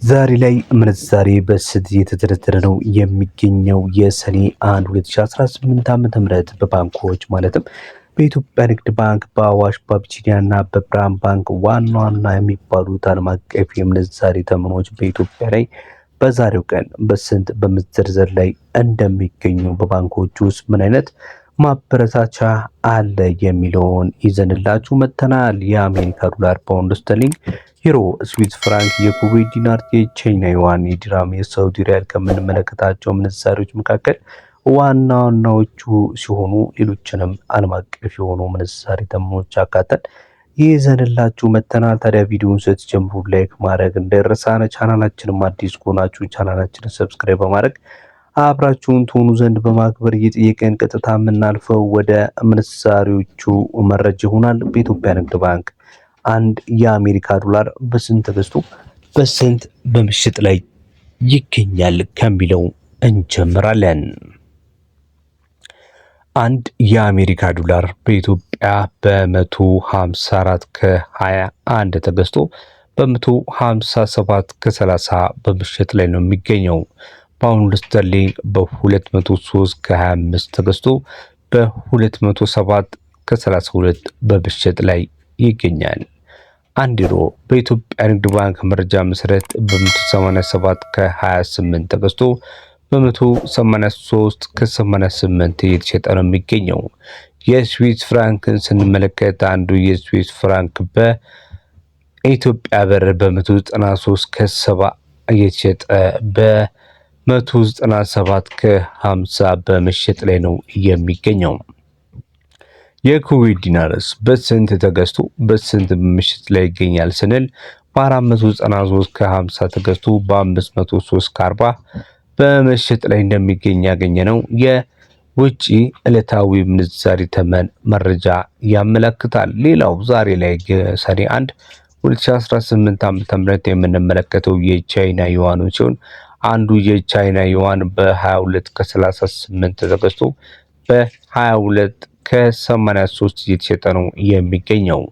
ዛሬ ላይ ምንዛሬ በስንት እየተደረደረ ነው የሚገኘው? የሰኔ 1 2018 ዓ.ም በባንኮች ማለትም በኢትዮጵያ ንግድ ባንክ፣ በአዋሽ፣ በአቢሲኒያ እና በብርሃን ባንክ ዋና ዋና የሚባሉት ዓለም አቀፍ የምንዛሬ ተመኖች በኢትዮጵያ ላይ በዛሬው ቀን በስንት በመዘርዘር ላይ እንደሚገኙ በባንኮች ውስጥ ምን አይነት ማበረታቻ አለ የሚለውን ይዘንላችሁ መጥተናል። የአሜሪካ ዶላር፣ ፓውንድ ስተርሊንግ፣ ዩሮ፣ ስዊስ ፍራንክ፣ የኩዌት ዲናር፣ የቻይና ዩዋን፣ የዲራም፣ የሳውዲ ሪያል ከምንመለከታቸው ምንዛሬዎች መካከል ዋና ዋናዎቹ ሲሆኑ ሌሎችንም ዓለም አቀፍ የሆኑ ምንዛሬ ተመኖች አካተን ይዘንላችሁ መጥተናል። ታዲያ ቪዲዮውን ስትጀምሩ ላይክ ማድረግ እንዳይረሳ፣ ቻናላችንም አዲስ ከሆናችሁ ቻናላችንን ሰብስክራይብ በማድረግ አብራችሁን ትሆኑ ዘንድ በማክበር እየጠየቀን ቀጥታ የምናልፈው ወደ ምንዛሬዎቹ መረጃ ይሆናል። በኢትዮጵያ ንግድ ባንክ አንድ የአሜሪካ ዶላር በስንት ተገዝቶ በስንት በምሽጥ ላይ ይገኛል ከሚለው እንጀምራለን። አንድ የአሜሪካ ዶላር በኢትዮጵያ በ154 ከ21 ተገዝቶ በ157 ከ30 በምሽጥ ላይ ነው የሚገኘው። ፓውንድ ስተርሊንግ በ203 ከ25 ተገዝቶ በ207 ከ32 በምሽጥ ላይ ይገኛል። አንድ ዩሮ በኢትዮጵያ ንግድ ባንክ መረጃ መሰረት በ187 ከ28 ተገዝቶ በ183 ከ88 እየተሸጠ ነው የሚገኘው። የስዊስ ፍራንክን ስንመለከት አንዱ የስዊስ ፍራንክ በኢትዮጵያ ብር በ193 ከ70 እየተሸጠ በ197 ከ50 በመሸጥ ላይ ነው የሚገኘው። የኩዌት ዲናርስ በስንት ተገዝቶ በስንት በመሸጥ ላይ ይገኛል ስንል በ493 ከ50 ተገዝቶ በ503 ከ40 በመሸጥ ላይ እንደሚገኝ ያገኘ ነው የውጪ ዕለታዊ ምንዛሪ ተመን መረጃ ያመለክታል። ሌላው ዛሬ ላይ ሰኔ 1 2018 ዓ.ም የምንመለከተው የቻይና ዩዋን ሲሆን አንዱ የቻይና ዩዋን በ22 ከ38 ተገዝቶ በ22 ከ83 እየተሸጠ ነው የሚገኘው።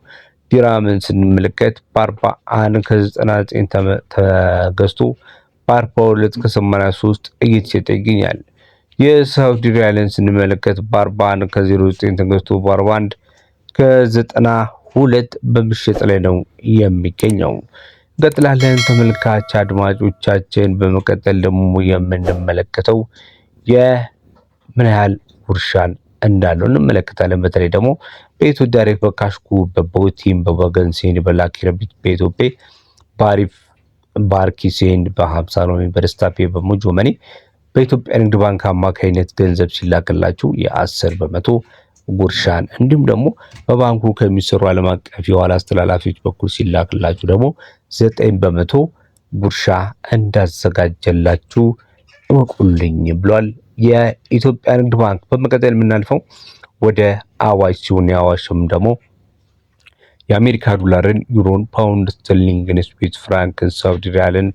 ዲራምን ስንመለከት በ41 ከ99 ተገዝቶ በ42 ከ83 እየተሸጠ ይገኛል። የሳውዲ ሪያልን ስንመለከት በ41 ከ09 ተገዝቶ በ41 ከ92 በምሽጥ ላይ ነው የሚገኘው። እንቀጥላለን ተመልካች አድማጮቻችን። በመቀጠል ደግሞ የምንመለከተው የምን ያህል ጉርሻን እንዳለው እንመለከታለን። በተለይ ደግሞ በኢትዮ ዳይሬክት፣ በካሽኩ፣ በቦቲም፣ በወገንሴን፣ በላኪረቢት፣ በኢትዮጵያ ባሪፍ፣ ባርኪሴንድ፣ በ50 ነው በደስታፔ፣ በሞጆ መኒ በኢትዮጵያ ንግድ ባንክ አማካይነት ገንዘብ ሲላክላችሁ የ10 በመቶ ጉርሻን እንዲሁም ደግሞ በባንኩ ከሚሰሩ ዓለም አቀፍ የዋላ አስተላላፊዎች በኩል ሲላክላችሁ ደግሞ 9 በመቶ ጉርሻ እንዳዘጋጀላችሁ እወቁልኝ ብሏል የኢትዮጵያ ንግድ ባንክ። በመቀጠል የምናልፈው ወደ አዋሽ ሲሆን የአዋሽም ደግሞ የአሜሪካ ዶላርን፣ ዩሮን፣ ፓውንድ ስተርሊንግን፣ ስዊስ ፍራንክን፣ ሳውዲ ሪያልን፣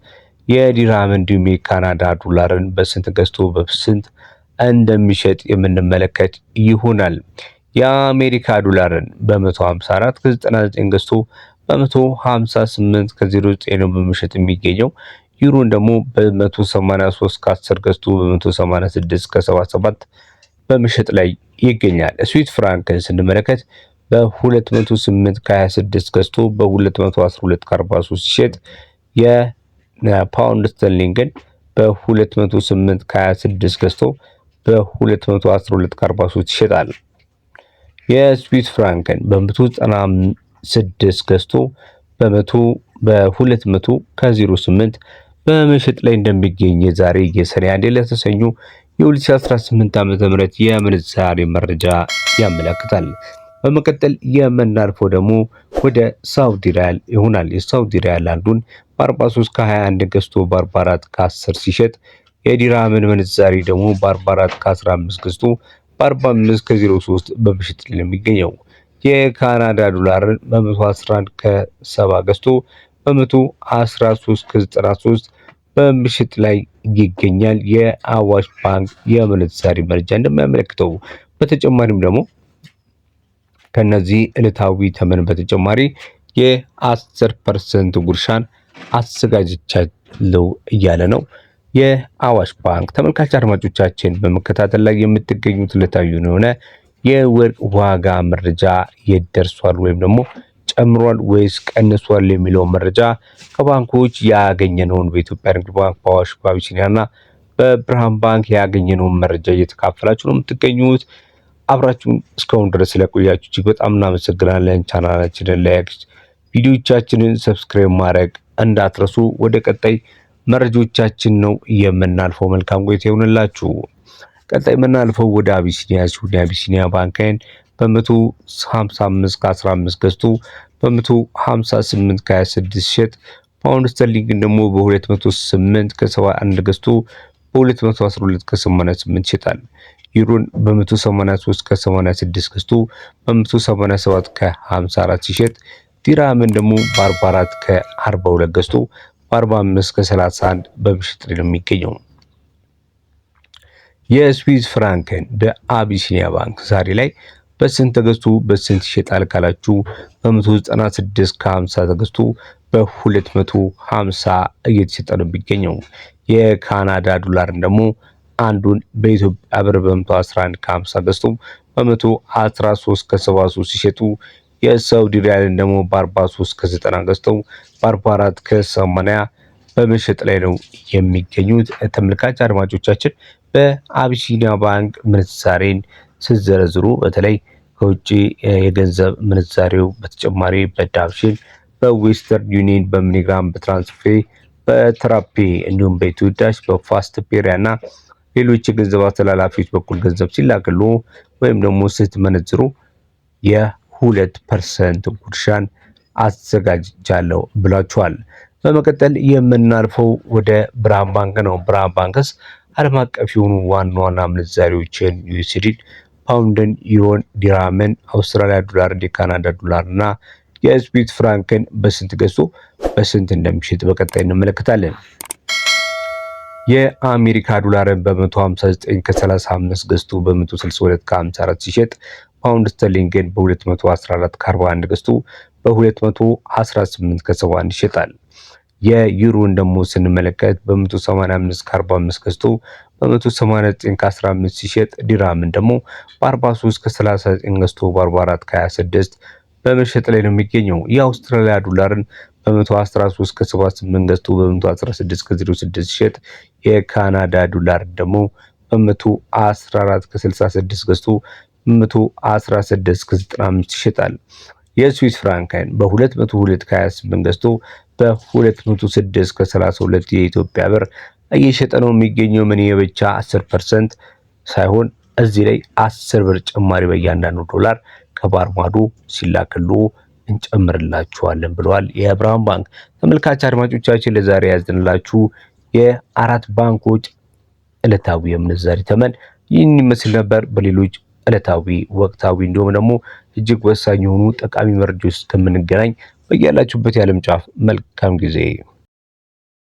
የዲራም እንዲሁም የካናዳ ዶላርን በስንት ገዝቶ በስንት እንደሚሸጥ የምንመለከት ይሆናል። የአሜሪካ ዶላርን በ154 ከ99 ገዝቶ በ158 ከ09 ነው በመሸጥ የሚገኘው። ዩሮን ደግሞ በ183 ከ10 ገዝቶ በ186 ከ77 በመሸጥ ላይ ይገኛል። ስዊስ ፍራንክን ስንመለከት በ208 ከ26 ገዝቶ በ212 ከ43 ሲሸጥ፣ የፓውንድ ስተርሊንግን በ208 ከ26 ገዝቶ በ212 ከ43 ይሸጣል። የስዊስ ፍራንክን በ196 ገዝቶ በ200 ከ08 በመሸጥ ላይ እንደሚገኝ የዛሬ የሰኔ 1 ለተሰኙ የ2018 ዓ.ም የምንዛሬ መረጃ ያመለክታል። በመቀጠል የምናልፈው ደግሞ ወደ ሳውዲ ሪያል ይሆናል። የሳውዲ ሪያል አንዱን በ43 ከ21 ገዝቶ በ44 ከ10 ሲሸጥ፣ የዲራምን ምንዛሬ ደግሞ በ44 ከ15 ገዝቶ በ45 ከ03 በመሸጥ ላይ የሚገኘው። የካናዳ ዶላርን በ111 ከ70 ገዝቶ በ113 ከ93 በምሽጥ ላይ ይገኛል። የአዋሽ ባንክ የምንዛሬ መረጃ እንደሚያመለክተው በተጨማሪም ደግሞ ከነዚህ ዕለታዊ ተመን በተጨማሪ የ10% ጉርሻን ለው እያለ ነው የአዋሽ ባንክ። ተመልካች አድማጮቻችን በመከታተል ላይ የምትገኙት ዕለታዊ የሆነ የወርቅ ዋጋ መረጃ የደርሷል ወይም ደግሞ ጨምሯል ወይስ ቀንሷል የሚለው መረጃ ከባንኮች ያገኘነውን በኢትዮጵያ ንግድ ባንክ፣ በአዋሽ፣ በአቢሲኒያና በብርሃን ባንክ ያገኘነውን መረጃ እየተካፈላችሁ ነው የምትገኙት። አብራችሁን እስካሁን ድረስ ስለቆያችሁ እጅግ በጣም እናመሰግናለን። ቻናላችንን ላይክ፣ ቪዲዮቻችንን ሰብስክራይብ ማድረግ እንዳትረሱ። ወደ ቀጣይ መረጃዎቻችን ነው የምናልፈው። መልካም ቆይታ ይሁንላችሁ። ቀጣይ የምናልፈው ወደ አቢሲኒያ ሲሆን የአቢሲኒያ ባንክን በ155 ከ15 ገዝቶ በ158 ከ26 ሸጥ። ፓውንድ ስተርሊንግን ደግሞ በ208 ከ71 ገዝቶ በ212 ከ88 ይሸጣል። ዩሮን በ183 ከ86 ገዝቶ በ187 ከ54 ሲሸጥ። ዲራምን ደግሞ በ44 ከ42 ገዝቶ በ45 ከ31 በምሽጥ ላይ ነው የሚገኘው። የስዊዝ ፍራንክን በአቢሲኒያ ባንክ ዛሬ ላይ በስንት ተገዝቶ በስንት ይሸጣል ካላችሁ በ196 ከ50 ተገዝቶ በ250 እየተሸጠ ነው የሚገኘው። የካናዳ ዶላርን ደግሞ አንዱን በኢትዮጵያ ብር በ111 ከ50 ገዝቶ በ113 ከ73 ሲሸጡ የሳውዲ ሪያልን ደግሞ በ43 ከ90 ገዝተው በ44 ከ80 በመሸጥ ላይ ነው የሚገኙት። ተመልካች አድማጮቻችን በአቢሲኒያ ባንክ ምንዛሬን ሲዘረዝሩ በተለይ ከውጪ የገንዘብ ምንዛሬው በተጨማሪ በዳብሽን፣ በዌስተርን ዩኒየን፣ በሚኒግራም፣ በትራንስፌ፣ በትራፔ እንዲሁም በኢትዮ ዳሽ፣ በፋስት ፔሪያና ሌሎች የገንዘብ አስተላላፊዎች በኩል ገንዘብ ሲላክሉ ወይም ደግሞ ስትመነዝሩ የ2% ጉርሻን አዘጋጅቻለሁ ብሏቸዋል። በመቀጠል የምናልፈው ወደ ብርሃን ባንክ ነው። ብርሃን ባንክስ ዓለም አቀፍ የሆኑ ዋና ዋና ምንዛሬዎችን ዩኤስዲ፣ ፓውንድን፣ ዩሮን፣ ዲራምን፣ አውስትራሊያ ዶላርን፣ የካናዳ ዶላርና የስዊስ ፍራንክን በስንት ገዝቶ በስንት እንደሚሸጥ በቀጣይ እንመለከታለን። የአሜሪካ ዶላርን በ159 ከ35 ገዝቶ በ162 ከ54 ሲሸጥ፣ ፓውንድ ስተርሊንግን በ214 ከ41 ገዝቶ በ218 ከ71 ይሸጣል። የዩሮን ደግሞ ስንመለከት በ185 ከ45 ገዝቶ በ189 ከ15 ሲሸጥ፣ ዲራምን ደግሞ በ43 ከ39 ገዝቶ በ44 ከ26 በመሸጥ ላይ ነው የሚገኘው። የአውስትራሊያ ዶላርን በ113 ከ78 ገዝቶ በ116 ከ06 ሲሸጥ፣ የካናዳ ዶላር ደግሞ በ114 ከ66 ገዝቶ በ116 ከ95 ይሸጣል። የስዊስ ፍራንክን በ202 ከ28 ገዝቶ በ206 ከ32 የኢትዮጵያ ብር እየሸጠ ነው የሚገኘው። ምን የብቻ 10% ሳይሆን እዚህ ላይ 10 ብር ጭማሪ በእያንዳንዱ ዶላር ከባህር ማዶ ሲላክሉ እንጨምርላችኋለን ብለዋል የብርሃን ባንክ። ተመልካች አድማጮቻችን ለዛሬ ያዝንላችሁ የአራት ባንኮች ዕለታዊ የምንዛሬ ተመን ይህን ይመስል ነበር። በሌሎች ዕለታዊ ወቅታዊ እንዲሁም ደግሞ እጅግ ወሳኝ የሆኑ ጠቃሚ መረጃዎች እስከምንገናኝ በያላችሁበት የዓለም ጫፍ መልካም ጊዜ